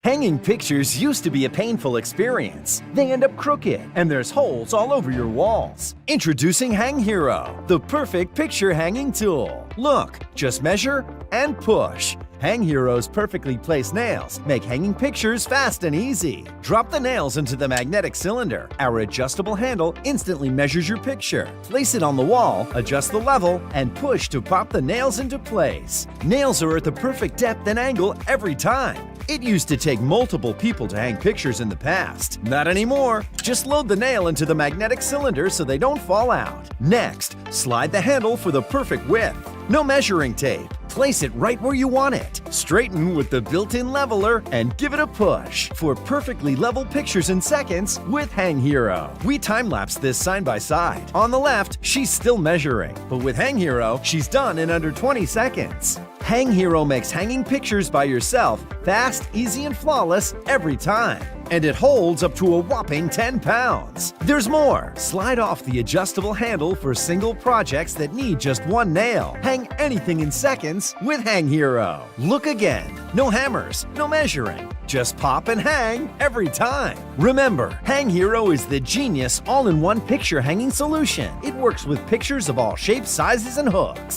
Hanging pictures used to be a painful experience. They end up crooked, and there's holes all over your walls. Introducing Hang Hero, the perfect picture hanging tool. Look, just measure and push. Hang Hero's perfectly placed nails make hanging pictures fast and easy. Drop the nails into the magnetic cylinder. Our adjustable handle instantly measures your picture. Place it on the wall, adjust the level, and push to pop the nails into place. Nails are at the perfect depth and angle every time. It used to take multiple people to hang pictures in the past. Not anymore. Just load the nail into the magnetic cylinder so they don't fall out. Next, slide the handle for the perfect width. No measuring tape. Place it right where you want it. Straighten with the built-in leveler and give it a push for perfectly level pictures in seconds with Hang Hero. We time-lapse this side by side. On the left, she's still measuring, but with Hang Hero, she's done in under 20 seconds. Hang Hero makes hanging pictures by yourself fast, easy, and flawless every time. And it holds up to a whopping 10 pounds. There's more. Slide off the adjustable handle for single projects that need just one nail. Hang anything in seconds with Hang Hero. Look again. No hammers, no measuring. Just pop and hang every time. Remember, Hang Hero is the genius all-in-one picture hanging solution. It works with pictures of all shapes, sizes, and hooks.